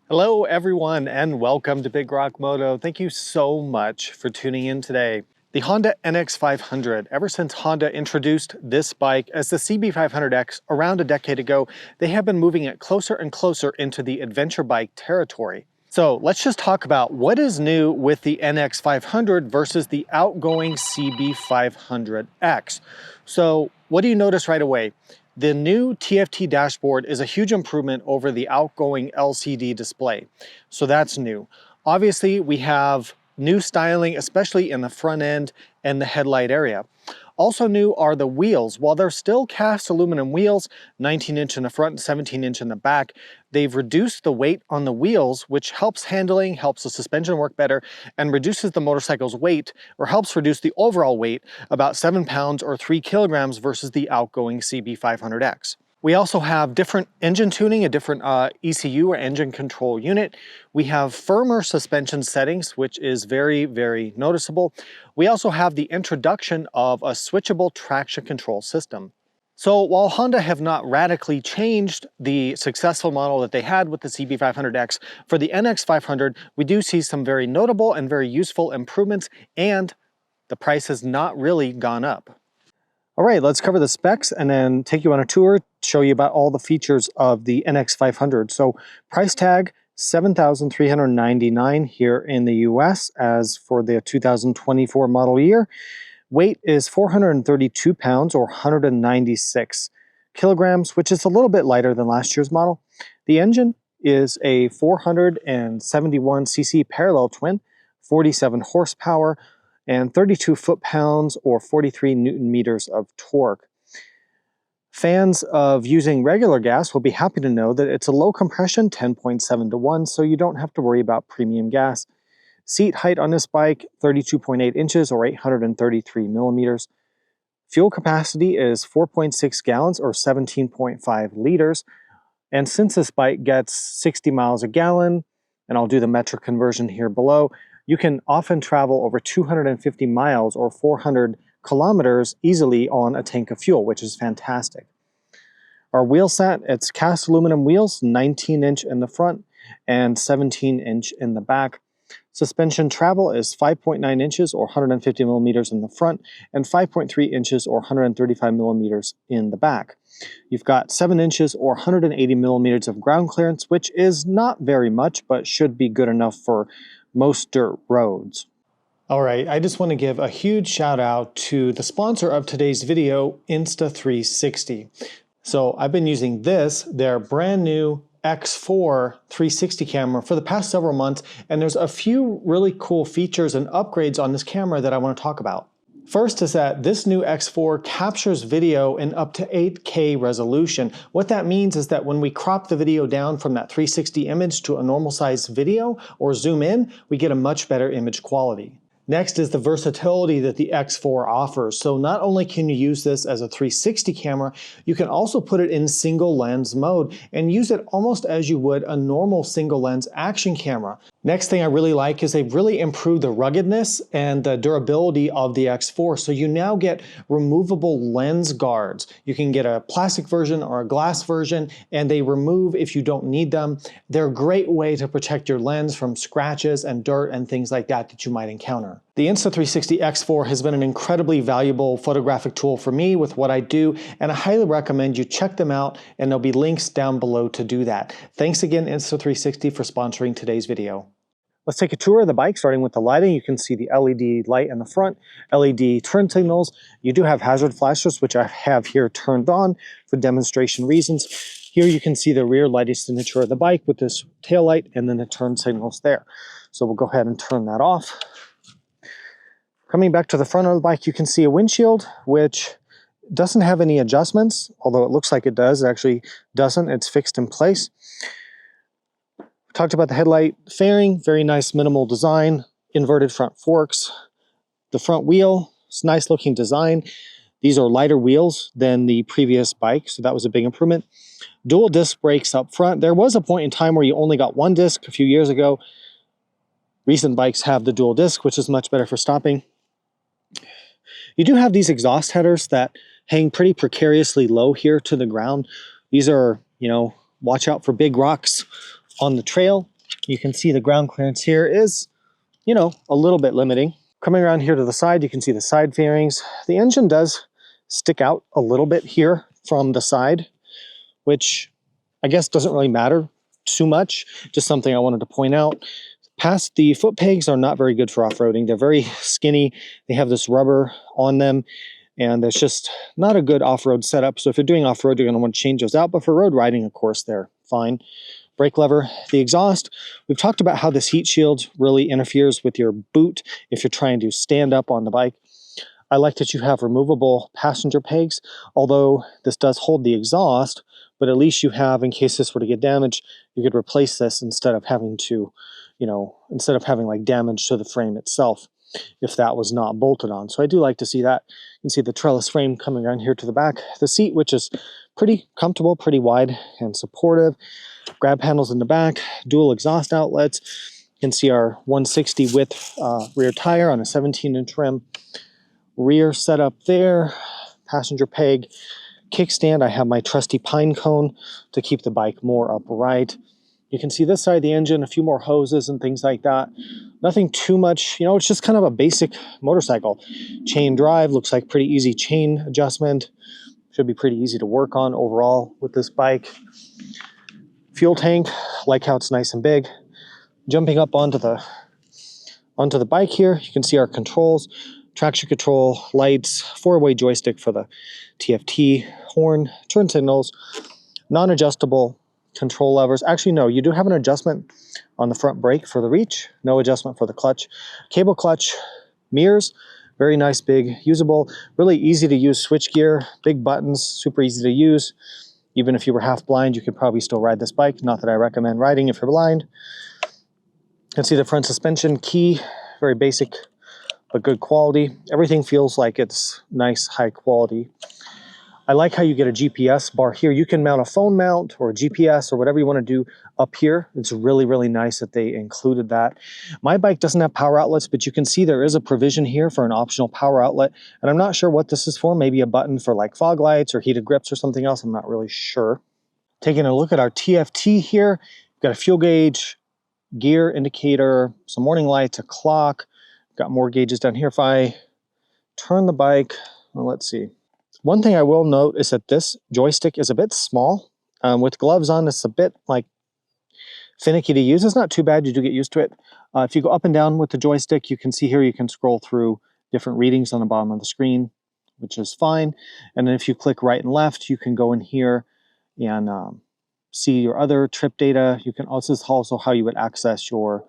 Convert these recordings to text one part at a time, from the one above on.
Hello everyone and welcome to Big Rock Moto. Thank you so much for tuning in today. The Honda NX500, ever since Honda introduced this bike as the CB500X around a decade ago, they have been moving it closer and closer into the adventure bike territory. So let's just talk about what is new with the NX500 versus the outgoing CB500X. So what do you notice right away? The new TFT dashboard is a huge improvement over the outgoing LCD display. So that's new. Obviously, we have new styling, especially in the front end and the headlight area. Also new are the wheels. While they're still cast aluminum wheels, 19-inch in the front and 17-inch in the back, they've reduced the weight on the wheels, which helps handling, helps the suspension work better, and reduces the motorcycle's weight, or helps reduce the overall weight, about 7 pounds or 3 kilograms versus the outgoing CB500X. We also have different engine tuning, a different ECU or engine control unit. We have firmer suspension settings, which is very, very noticeable. We also have the introduction of a switchable traction control system. So while Honda have not radically changed the successful model that they had with the CB500X, for the NX500, we do see some very notable and very useful improvements, and the price has not really gone up. All right, let's cover the specs and then take you on a tour, show you about all the features of the NX500. So price tag, $7,399 here in the US as for the 2024 model year. Weight is 432 pounds or 196 kilograms, which is a little bit lighter than last year's model. The engine is a 471cc parallel twin, 47 horsepower, and 32 foot-pounds or 43 newton-meters of torque. Fans of using regular gas will be happy to know that it's a low compression, 10.7 to 1, so you don't have to worry about premium gas. Seat height on this bike, 32.8 inches or 833 millimeters. Fuel capacity is 4.6 gallons or 17.5 liters. And since this bike gets 60 miles a gallon, and I'll do the metric conversion here below, you can often travel over 250 miles or 400 kilometers easily on a tank of fuel, which is fantastic. Our wheel set, it's cast aluminum wheels, 19-inch in the front and 17-inch in the back. Suspension travel is 5.9 inches or 150 millimeters in the front and 5.3 inches or 135 millimeters in the back. You've got 7 inches or 180 millimeters of ground clearance, which is not very much, but should be good enough for most dirt roads. All right, I just want to give a huge shout out to the sponsor of today's video, Insta360. So I've been using their brand new X4 360 camera for the past several months, and there's a few really cool features and upgrades on this camera that I want to talk about. First is that this new X4 captures video in up to 8K resolution. What that means is that when we crop the video down from that 360 image to a normal size video or zoom in, we get a much better image quality. Next is the versatility that the X4 offers. So not only can you use this as a 360 camera, you can also put it in single lens mode and use it almost as you would a normal single lens action camera. Next thing I really like is they've really improved the ruggedness and the durability of the X4. So you now get removable lens guards. You can get a plastic version or a glass version, and they remove if you don't need them. They're a great way to protect your lens from scratches and dirt and things like that you might encounter. The Insta360 X4 has been an incredibly valuable photographic tool for me with what I do, and I highly recommend you check them out, and there'll be links down below to do that. Thanks again, Insta360, for sponsoring today's video. Let's take a tour of the bike, starting with the lighting. You can see the LED light in the front, LED turn signals. You do have hazard flashers, which I have here turned on for demonstration reasons. Here you can see the rear lighting signature of the bike with this tail light and then the turn signals there. So we'll go ahead and turn that off. Coming back to the front of the bike, you can see a windshield, which doesn't have any adjustments, although it looks like it does. It actually doesn't. It's fixed in place. Talked about the headlight fairing, very nice minimal design, inverted front forks. The front wheel, it's nice looking design. These are lighter wheels than the previous bike, so that was a big improvement. Dual disc brakes up front. There was a point in time where you only got one disc a few years ago. Recent bikes have the dual disc, which is much better for stopping. You do have these exhaust headers that hang pretty precariously low here to the ground. These are, watch out for big rocks on the trail. You can see the ground clearance here is, you know, a little bit limiting. Coming around here to the side, you can see the side fairings. The engine does stick out a little bit here from the side, which I guess doesn't really matter too much, just something I wanted to point out. Past the foot pegs are not very good for off-roading. They're very skinny. They have this rubber on them, and it's just not a good off-road setup. So if you're doing off-road, you're going to want to change those out. But for road riding, of course, they're fine. Brake lever, the exhaust. We've talked about how this heat shield really interferes with your boot if you're trying to stand up on the bike. I like that you have removable passenger pegs, although this does hold the exhaust, but at least you have, in case this were to get damaged, you could replace this instead of having to, you know, instead of having like damage to the frame itself if that was not bolted on. So I do like to see that. You can see the trellis frame coming around here to the back. The seat, which is pretty comfortable, pretty wide and supportive. Grab handles in the back, dual exhaust outlets. You can see our 160 width rear tire on a 17-inch rim. Rear setup there, passenger peg, kickstand. I have my trusty pine cone to keep the bike more upright. You can see this side of the engine, a few more hoses and things like that. Nothing too much, you know, it's just kind of a basic motorcycle. Chain drive, looks like pretty easy chain adjustment. Should be pretty easy to work on overall with this bike. Fuel tank, like how it's nice and big. Jumping up onto the bike here, you can see our controls. Traction control, lights, 4-way joystick for the TFT, horn, turn signals, non-adjustable control levers. Actually, no, you do have an adjustment on the front brake for the reach, no adjustment for the clutch. Cable clutch, mirrors, very nice, big, usable, really easy to use switch gear, big buttons, super easy to use. Even if you were half blind, you could probably still ride this bike. Not that I recommend riding if you're blind. You can see the front suspension key, very basic but good quality. Everything feels like it's nice, high quality. I like how you get a GPS bar here. You can mount a phone mount or a GPS or whatever you want to do up here. It's really, really nice that they included that. My bike doesn't have power outlets, but you can see there is a provision here for an optional power outlet. And I'm not sure what this is for. Maybe a button for like fog lights or heated grips or something else. I'm not really sure. Taking a look at our TFT here, we've got a fuel gauge, gear indicator, some warning lights, a clock. Got more gauges down here. If I turn the bike, well, let's see. One thing I will note is that this joystick is a bit small. With gloves on, it's a bit like finicky to use. It's not too bad. You do get used to it. If you go up and down with the joystick, you can see here you can scroll through different readings on the bottom of the screen, which is fine. And then if you click right and left, you can go in here and see your other trip data. You can also, this is also how you would access your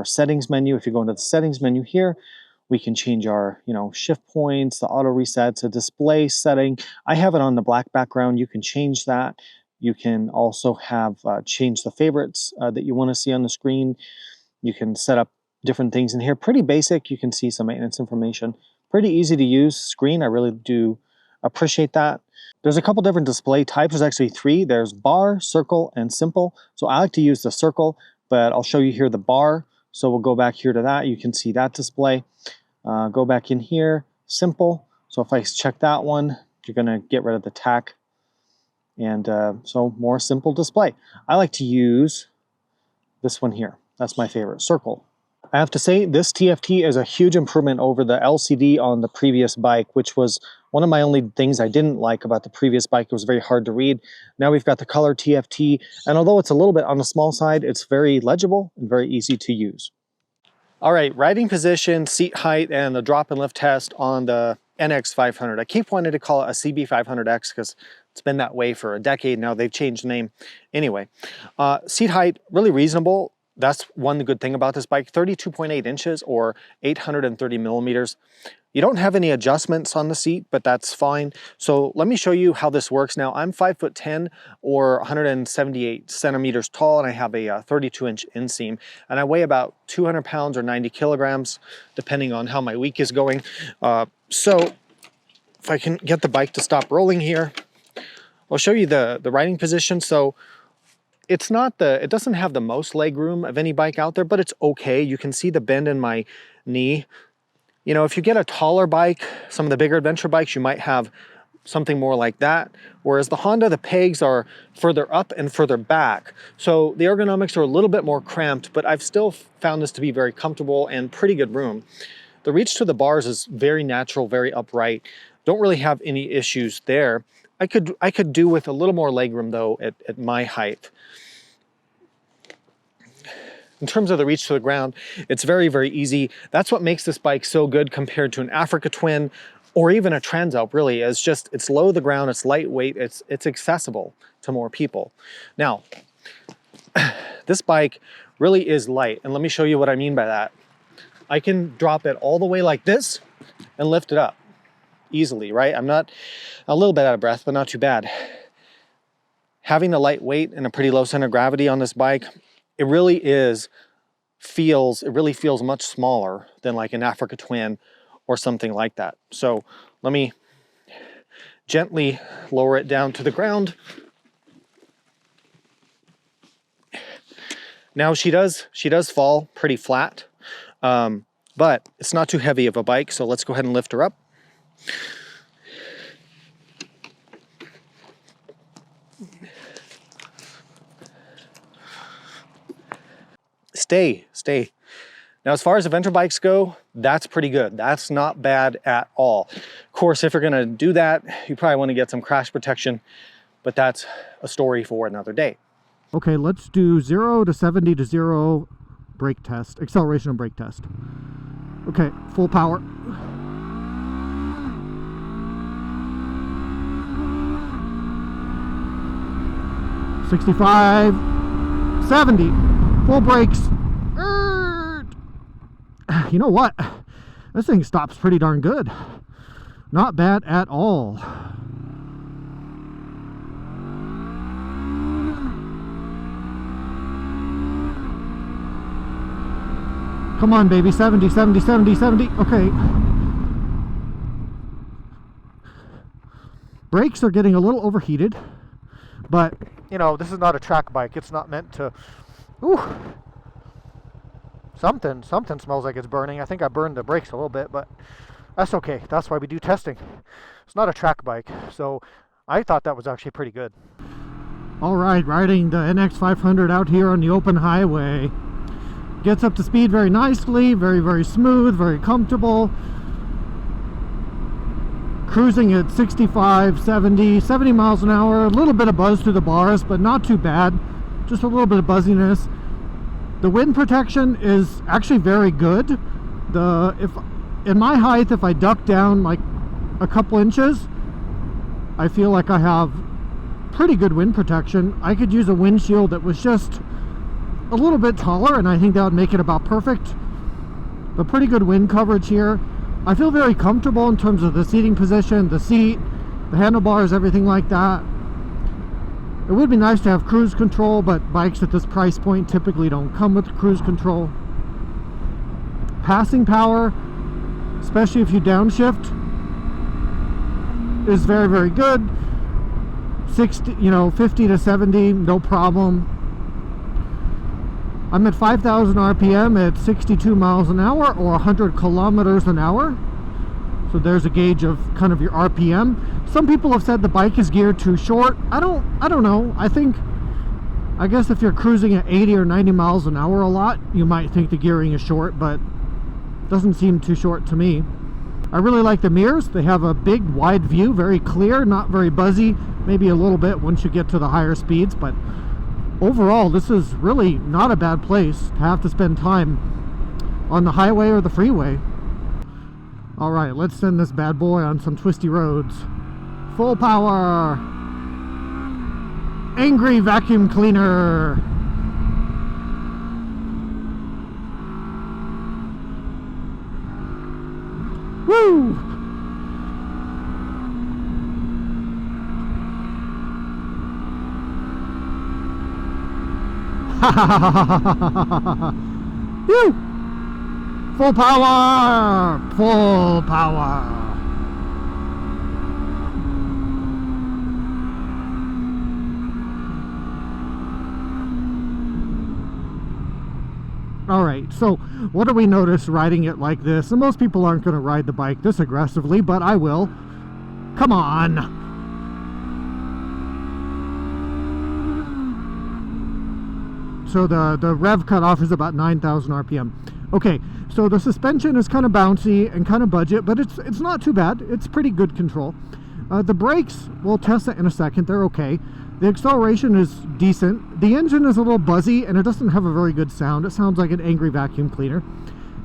settings menu. If you go into the settings menu here, we can change our, you know, shift points, the auto resets, a display setting. I have it on the black background. You can change that. You can also have change the favorites that you want to see on the screen. You can set up different things in here. Pretty basic. You can see some maintenance information. Pretty easy to use screen. I really do appreciate that. There's a couple different display types. There's actually 3. There's bar, circle, and simple. So I like to use the circle, but I'll show you here the bar. So we'll go back here to that. You can see that display. Go back in here, simple. So if I check that one, you're going to get rid of the tack. And so more simple display. I like to use this one here. That's my favorite, circle. I have to say this TFT is a huge improvement over the LCD on the previous bike, which was one of my only things I didn't like about the previous bike. It was very hard to read. Now we've got the color TFT, and although it's a little bit on the small side, it's very legible and very easy to use. All right, riding position, seat height, and the drop and lift test on the NX500. I keep wanting to call it a CB500X because it's been that way for a decade now. They've changed the name. Anyway, seat height, really reasonable. That's one good thing about this bike, 32.8 inches or 830 millimeters. You don't have any adjustments on the seat, but that's fine. So let me show you how this works now. I'm 5'10" or 178 centimeters tall, and I have a 32-inch inseam, and I weigh about 200 pounds or 90 kilograms, depending on how my week is going. So if I can get the bike to stop rolling here, I'll show you the riding position. So it's not it doesn't have the most leg room of any bike out there, but it's okay. You can see the bend in my knee. You know, if you get a taller bike, some of the bigger adventure bikes, you might have something more like that. Whereas the Honda, the pegs are further up and further back. So the ergonomics are a little bit more cramped, but I've still found this to be very comfortable and pretty good room. The reach to the bars is very natural, very upright. Don't really have any issues there. I could do with a little more legroom though at my height. In terms of the reach to the ground, it's very, very easy. That's what makes this bike so good compared to an Africa Twin or even a Transalp, really. It's low to the ground, it's lightweight, it's accessible to more people. Now, this bike really is light, and let me show you what I mean by that. I can drop it all the way like this and lift it up easily, right? I'm not a little bit out of breath, but not too bad. Having a light weight and a pretty low center of gravity on this bike, it really feels much smaller than like an Africa Twin or something like that. So let me gently lower it down to the ground. Now she does fall pretty flat, but it's not too heavy of a bike. So let's go ahead and lift her up. Stay. Now, as far as adventure bikes go, that's pretty good. That's not bad at all. Of course, if you're gonna do that, you probably wanna get some crash protection, but that's a story for another day. Okay, let's do 0 to 70 to 0 brake test, acceleration and brake test. Okay, full power. "65, 70, full brakes." You know what? This thing stops pretty darn good. Not bad at all. Come on, baby. 70, 70, 70, 70. Okay. Brakes are getting a little overheated, but, you know, this is not a track bike. It's not meant to... Ooh. Something smells like it's burning. I think I burned the brakes a little bit, but that's okay. That's why we do testing. It's not a track bike, so I thought that was actually pretty good. All right, riding the NX500 out here on the open highway. Gets up to speed very nicely, very, very smooth, very comfortable. Cruising at 65, 70 miles an hour. A little bit of buzz through the bars, but not too bad. Just a little bit of buzziness. The wind protection is actually very good. In my height, if I duck down like a couple inches, I feel like I have pretty good wind protection. I could use a windshield that was just a little bit taller, and I think that would make it about perfect. But pretty good wind coverage here. I feel very comfortable in terms of the seating position, the seat, the handlebars, everything like that. It would be nice to have cruise control, but bikes at this price point typically don't come with cruise control. Passing power, especially if you downshift, is very, very good. 50 to 70, no problem. I'm at 5,000 RPM at 62 miles an hour or 100 kilometers an hour. So there's a gauge of kind of your RPM. Some people have said the bike is geared too short. I don't know. I guess if you're cruising at 80 or 90 miles an hour a lot, you might think the gearing is short, but it doesn't seem too short to me. I really like the mirrors. They have a big wide view, very clear, not very buzzy, maybe a little bit once you get to the higher speeds, but overall this is really not a bad place to have to spend time on the highway or the freeway. All right, let's send this bad boy on some twisty roads. Full power. Angry vacuum cleaner. Woo! Woo! Full power! Full power! Alright, so what do we notice riding it like this? And most people aren't going to ride the bike this aggressively, but I will. come on. So the rev cutoff is about 9,000 RPM. Okay, so the suspension is kind of bouncy and kind of budget, but it's not too bad. It's pretty good control. The brakes, we'll test it in a second. They're okay. The acceleration is decent. The engine is a little buzzy and it doesn't have a very good sound. It sounds like an angry vacuum cleaner.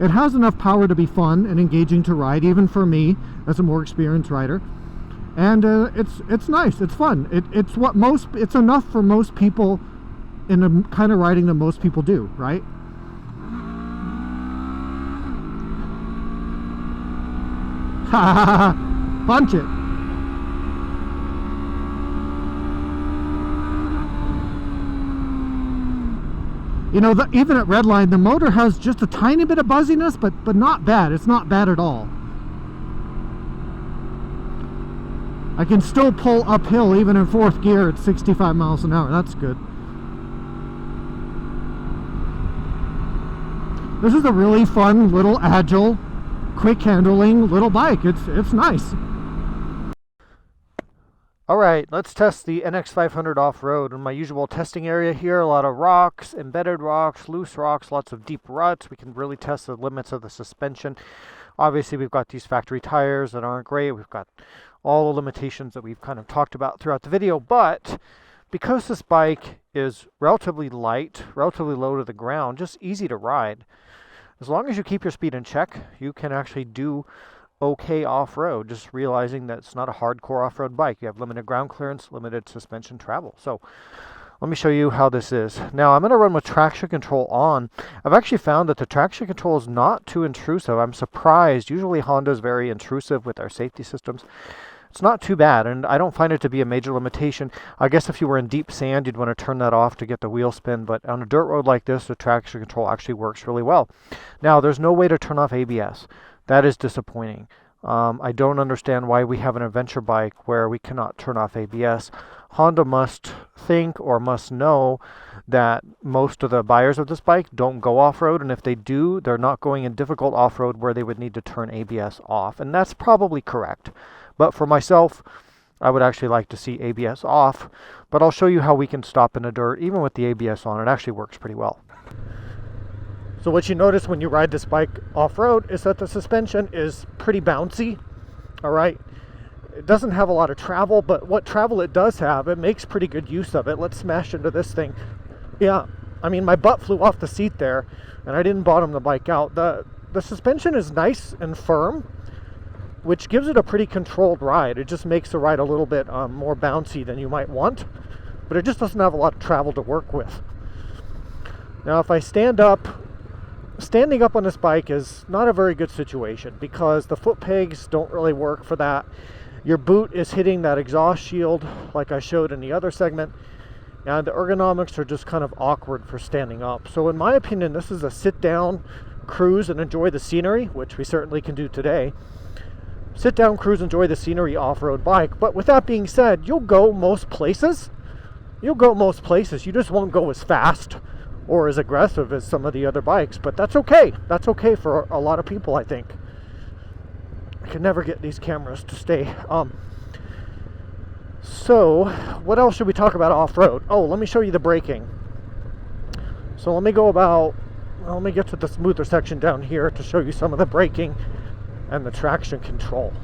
It has enough power to be fun and engaging to ride, even for me as a more experienced rider. And it's nice. It's fun. It's enough for most people in the kind of riding that most people do, right? Ha ha ha! Punch it! You know, even at redline, the motor has just a tiny bit of buzziness, but not bad. It's not bad at all. I can still pull uphill even in 4th gear at 65 miles an hour. That's good. This is a really fun, little agile, quick handling little bike. It's nice. Alright, let's test the NX500 off-road. In my usual testing area here, a lot of rocks, embedded rocks, loose rocks, lots of deep ruts. We can really test the limits of the suspension. Obviously, we've got these factory tires that aren't great. We've got all the limitations that we've kind of talked about throughout the video. But because this bike is relatively light, relatively low to the ground, just easy to ride, as long as you keep your speed in check, you can actually do okay off-road, just realizing that it's not a hardcore off-road bike. You have limited ground clearance, limited suspension travel. So let me show you how this is. Now I'm going to run with traction control on. I've actually found that the traction control is not too intrusive. I'm surprised. Usually Honda is very intrusive with their safety systems. It's not too bad, and I don't find it to be a major limitation. I guess if you were in deep sand, you'd want to turn that off to get the wheel spin, but on a dirt road like this, the traction control actually works really well. Now, there's no way to turn off ABS. That is disappointing. I don't understand why we have an adventure bike where we cannot turn off ABS. Honda must think or must know that most of the buyers of this bike don't go off-road, and if they do, they're not going in difficult off-road where they would need to turn ABS off, and that's probably correct. But for myself, I would actually like to see ABS off, but I'll show you how we can stop in the dirt even with the ABS on. It actually works pretty well. So what you notice when you ride this bike off-road is that the suspension is pretty bouncy. All right, it doesn't have a lot of travel, but what travel it does have, it makes pretty good use of it. Let's smash into this thing. Yeah, I mean, my butt flew off the seat there, and I didn't bottom the bike out. The suspension is nice and firm, which gives it a pretty controlled ride. It just makes the ride a little bit more bouncy than you might want, but it just doesn't have a lot of travel to work with. Now, if I stand up, standing up on this bike is not a very good situation because the foot pegs don't really work for that. Your boot is hitting that exhaust shield like I showed in the other segment, and the ergonomics are just kind of awkward for standing up. So in my opinion, this is a sit down, cruise and enjoy the scenery, which we certainly can do today. Sit down, cruise, enjoy the scenery off-road bike. But with that being said, you'll go most places. You just won't go as fast or as aggressive as some of the other bikes, but that's okay. That's okay for a lot of people, I think. I can never get these cameras to stay. So what else should we talk about off-road? Oh, let me show you the braking. So let me get to the smoother section down here to show you some of the braking and the traction control.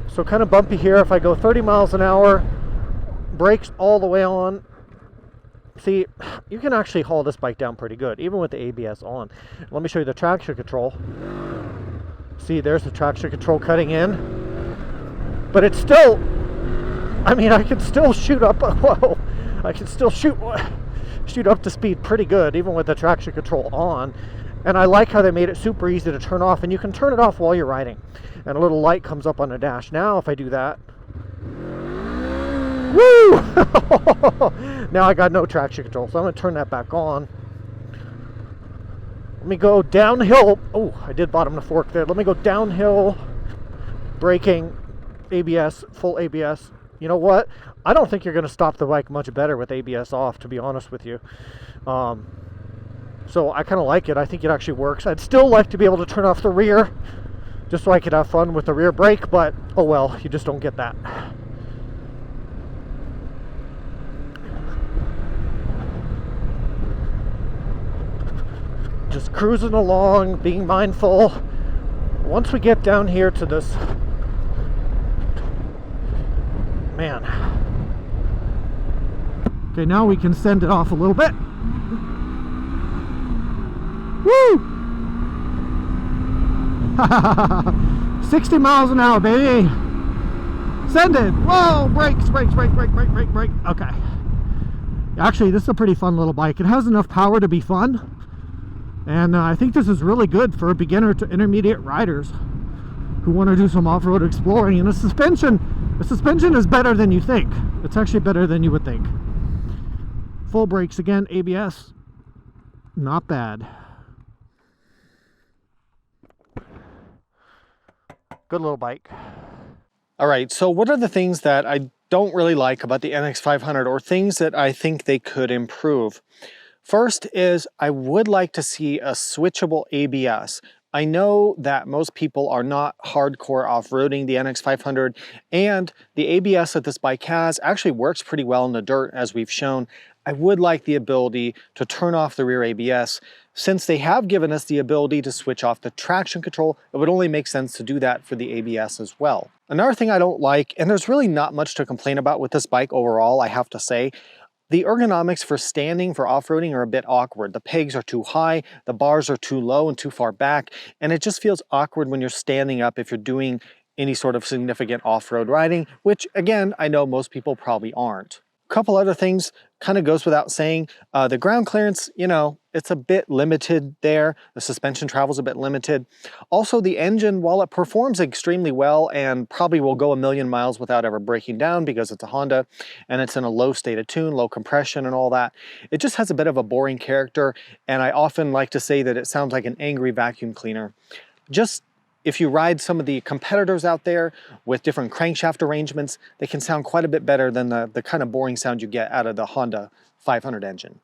So kind of bumpy here. If I go 30 miles an hour, brakes all the way on. See, you can actually haul this bike down pretty good, even with the ABS on. Let me show you the traction control. See, there's the traction control cutting in. But it's still, I mean, I can still shoot up, whoa, I can still shoot up to speed pretty good, even with the traction control on. And I like how they made it super easy to turn off, and you can turn it off while you're riding. And a little light comes up on the dash. Now, if I do that, woo! Now I got no traction control, so I'm going to turn that back on. Let me go downhill. Oh, I did bottom the fork there. Let me go downhill, braking, ABS, full ABS. You know what? I don't think you're going to stop the bike much better with ABS off, to be honest with you. So I kind of like it. I think it actually works. I'd still like to be able to turn off the rear, just so I could have fun with the rear brake, but oh well, you just don't get that. Just cruising along, being mindful. Once we get down here to this, man. Okay, now we can send it off a little bit. Woo! 60 miles an hour, baby. Send it. Whoa, brakes, brakes, brake, brake, brake, brake, brake. Okay. Actually, this is a pretty fun little bike. It has enough power to be fun. And I think this is really good for beginner to intermediate riders who want to do some off-road exploring. And the suspension is better than you think. It's actually better than you would think. Full brakes again, ABS. Not bad. Good little bike. All right, so what are the things that I don't really like about the NX500, or things that I think they could improve? First is I would like to see a switchable ABS. I know that most people are not hardcore off-roading the NX500, and the ABS that this bike has actually works pretty well in the dirt, as we've shown. I would like the ability to turn off the rear ABS. Since they have given us the ability to switch off the traction control, it would only make sense to do that for the ABS as well. Another thing I don't like, and there's really not much to complain about with this bike overall, I have to say, the ergonomics for standing for off-roading are a bit awkward. The pegs are too high, the bars are too low and too far back, and it just feels awkward when you're standing up if you're doing any sort of significant off-road riding, which again, I know most people probably aren't. A couple other things kind of goes without saying. The ground clearance, you know, it's a bit limited there. The suspension travel's a bit limited. Also, the engine, while it performs extremely well and probably will go a million miles without ever breaking down because it's a Honda and it's in a low state of tune, low compression and all that, it just has a bit of a boring character, and I often like to say that it sounds like an angry vacuum cleaner. Just if you ride some of the competitors out there with different crankshaft arrangements, they can sound quite a bit better than the kind of boring sound you get out of the Honda 500 engine.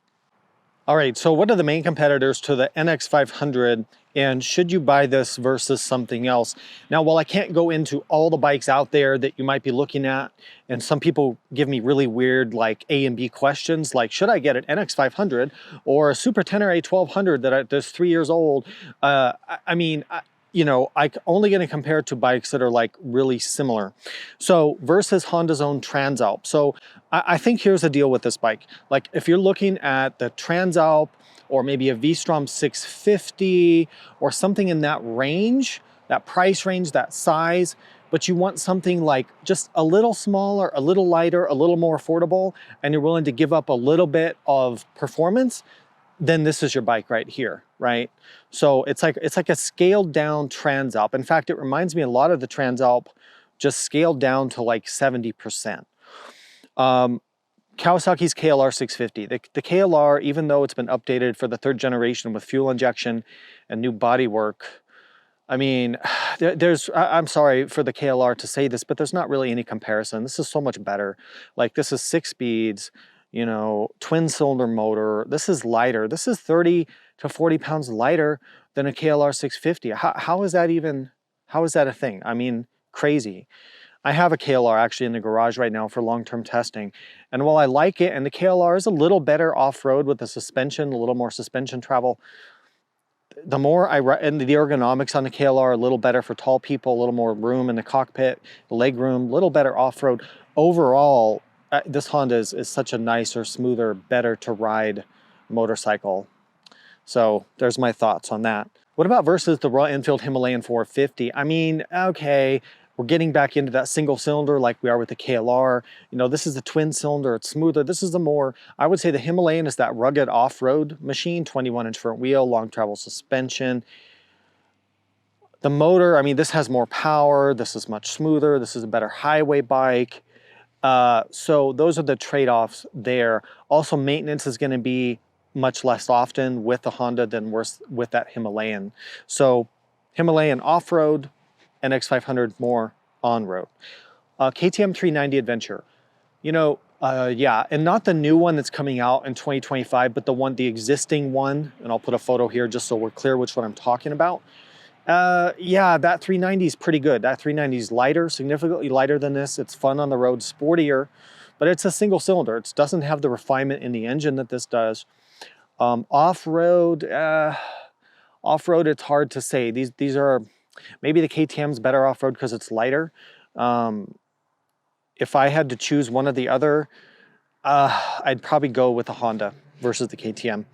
All right, so what are the main competitors to the NX500, and should you buy this versus something else? Now, while I can't go into all the bikes out there that you might be looking at, and some people give me really weird like A and B questions, like should I get an NX500 or a Super Tenere 1200 that's 3 years old? You know, I'm only going to compare it to bikes that are like really similar. So versus Honda's own Transalp. So I think here's the deal with this bike. Like if you're looking at the Transalp or maybe a v-strom 650 or something in that range, that price range, that size, but you want something like just a little smaller, a little lighter, a little more affordable, and you're willing to give up a little bit of performance, then this is your bike right here, right? So it's like a scaled down Transalp. In fact, it reminds me a lot of the Transalp, just scaled down to like 70%. Kawasaki's KLR 650. The KLR, even though it's been updated for the 3rd generation with fuel injection and new bodywork, I mean, I'm sorry for the KLR to say this, but there's not really any comparison. This is so much better. Like this is 6 speeds, you know, twin cylinder motor. This is lighter. This is 30 to 40 pounds lighter than a KLR 650. How is that a thing? I mean, crazy. I have a KLR actually in the garage right now for long-term testing. And while I like it, and the KLR is a little better off-road with the suspension, a little more suspension travel, the more and the ergonomics on the KLR are a little better for tall people, a little more room in the cockpit, the leg room, a little better off-road. Overall, this Honda is such a nicer, smoother, better to ride motorcycle. So there's my thoughts on that. What about versus the Royal Enfield Himalayan 450? I mean, okay, we're getting back into that single cylinder like we are with the KLR. You know, this is the twin cylinder, it's smoother. This is the more, I would say the Himalayan is that rugged off-road machine, 21-inch front wheel, long travel suspension. The motor, I mean, this has more power, this is much smoother, this is a better highway bike. So those are the trade-offs there. Also, maintenance is going to be much less often with the Honda than with that Himalayan. So Himalayan off-road, NX500 more on-road. KTM 390 Adventure. You know, yeah, and not the new one that's coming out in 2025, but the existing one, and I'll put a photo here just so we're clear which one I'm talking about. Yeah, that 390 is pretty good. That 390 is lighter, significantly lighter than this. It's fun on the road, sportier, but it's a single cylinder. It doesn't have the refinement in the engine that this does. Off-road, it's hard to say. These are, maybe the KTM's better off-road because it's lighter. If I had to choose one or the other, I'd probably go with the Honda versus the KTM.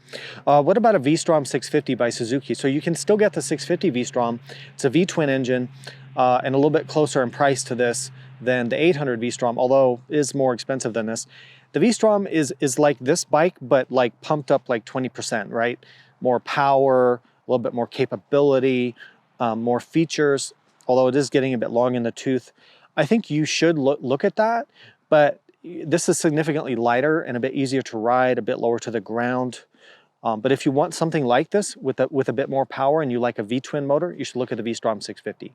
What about a v-strom 650 by Suzuki? So you can still get the 650 v-strom. It's a V-twin engine and a little bit closer in price to this than the 800 v-strom, although it is more expensive than this. The v-strom is like this bike, but like pumped up like 20%, right? More power, a little bit more capability, more features, although it is getting a bit long in the tooth. I think you should look at that, but this is significantly lighter and a bit easier to ride, a bit lower to the ground. But if you want something like this with a bit more power and you like a V-twin motor, you should look at the v-strom 650.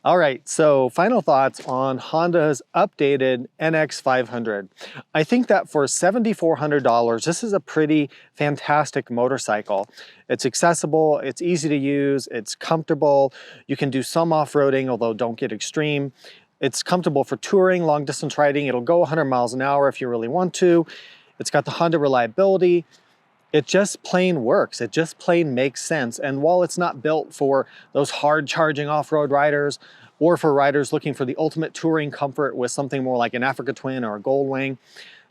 All right, so final thoughts on Honda's updated NX500. I think that for $7,400, this is a pretty fantastic motorcycle. It's accessible, it's easy to use, it's comfortable. You can do some off-roading, although don't get extreme. It's comfortable for touring, long distance riding. It'll go 100 miles an hour if you really want to. It's got the Honda reliability. It just plain works. It just plain makes sense. And while it's not built for those hard charging off-road riders or for riders looking for the ultimate touring comfort with something more like an Africa Twin or a Goldwing,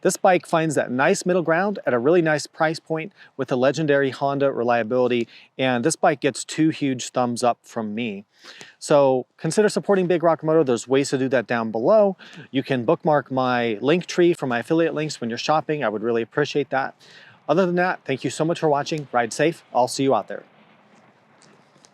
this bike finds that nice middle ground at a really nice price point with the legendary Honda reliability. And this bike gets 2 huge thumbs up from me. So consider supporting Big Rock Moto. There's ways to do that down below. You can bookmark my link tree for my affiliate links when you're shopping. I would really appreciate that. Other than that, thank you so much for watching. Ride safe. I'll see you out there.